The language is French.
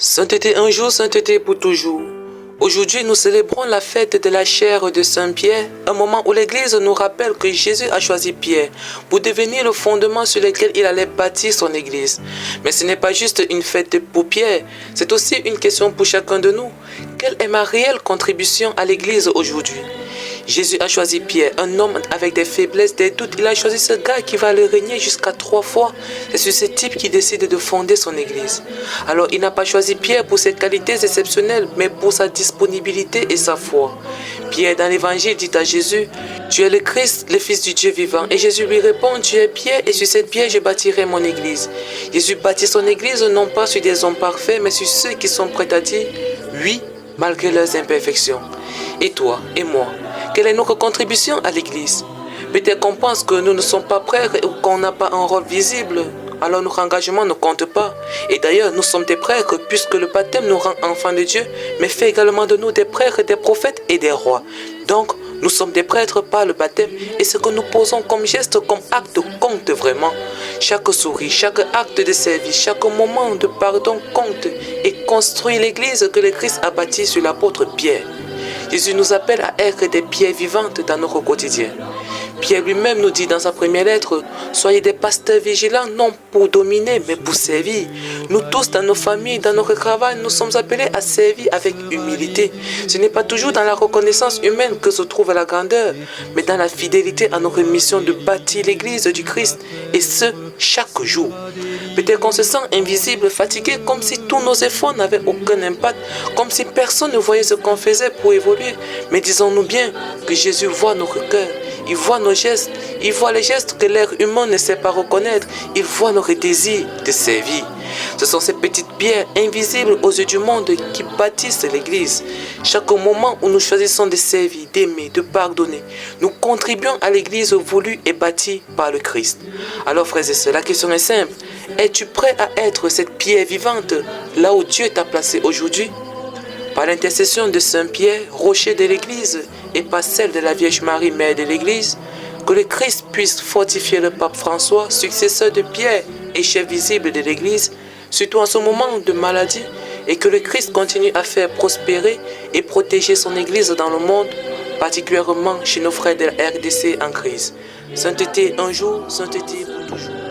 Sainteté un jour, sainteté pour toujours. Aujourd'hui, nous célébrons la fête de la chair de Saint-Pierre, un moment où l'Église nous rappelle que Jésus a choisi Pierre pour devenir le fondement sur lequel il allait bâtir son Église. Mais ce n'est pas juste une fête pour Pierre, c'est aussi une question pour chacun de nous. Quelle est ma réelle contribution à l'Église aujourd'hui? Jésus a choisi Pierre, un homme avec des faiblesses, des doutes. Il a choisi ce gars qui va le régner jusqu'à 3 fois. C'est sur ce type qui décide de fonder son église. Alors il n'a pas choisi Pierre pour ses qualités exceptionnelles, mais pour sa disponibilité et sa foi. Pierre dans l'évangile dit à Jésus: tu es le Christ, le Fils du Dieu vivant. Et Jésus lui répond: tu es Pierre, et sur cette pierre je bâtirai mon église. Jésus bâtit son église non pas sur des hommes parfaits, mais sur ceux qui sont prêts à dire oui, malgré leurs imperfections. Et toi et moi, quelle est notre contribution à l'Église? Peut-être qu'on pense que nous ne sommes pas prêtres ou qu'on n'a pas un rôle visible, alors notre engagement ne compte pas. Et d'ailleurs, nous sommes des prêtres puisque le baptême nous rend enfants de Dieu, mais fait également de nous des prêtres, des prophètes et des rois. Donc, nous sommes des prêtres par le baptême et ce que nous posons comme geste, comme acte compte vraiment. Chaque sourire, chaque acte de service, chaque moment de pardon compte et construit l'Église que le Christ a bâtie sur l'apôtre Pierre. Jésus nous appelle à être des pierres vivantes dans notre quotidien. Pierre lui-même nous dit dans sa première lettre: soyez des pasteurs vigilants, non pour dominer, mais pour servir. Nous tous, dans nos familles, dans notre travail, nous sommes appelés à servir avec humilité. Ce n'est pas toujours dans la reconnaissance humaine que se trouve la grandeur, mais dans la fidélité à notre mission de bâtir l'Église du Christ, et ce, chaque jour. Peut-être qu'on se sent invisible, fatigué, comme si tous nos efforts n'avaient aucun impact, comme si personne ne voyait ce qu'on faisait pour évoluer. Mais disons-nous bien que Jésus voit notre cœur. Il voit nos gestes, il voit les gestes que l'air humain ne sait pas reconnaître, il voit notre désir de servir. Ce sont ces petites pierres invisibles aux yeux du monde qui bâtissent l'Église. Chaque moment où nous choisissons de servir, d'aimer, de pardonner, nous contribuons à l'Église voulue et bâtie par le Christ. Alors frères et sœurs, la question est simple: es-tu prêt à être cette pierre vivante là où Dieu t'a placé aujourd'hui? Par l'intercession de Saint-Pierre, rocher de l'Église, et par celle de la Vierge Marie, mère de l'Église, que le Christ puisse fortifier le pape François, successeur de Pierre et chef visible de l'Église, surtout en ce moment de maladie, et que le Christ continue à faire prospérer et protéger son Église dans le monde, particulièrement chez nos frères de la RDC en crise. Sainteté un jour, sainteté pour toujours.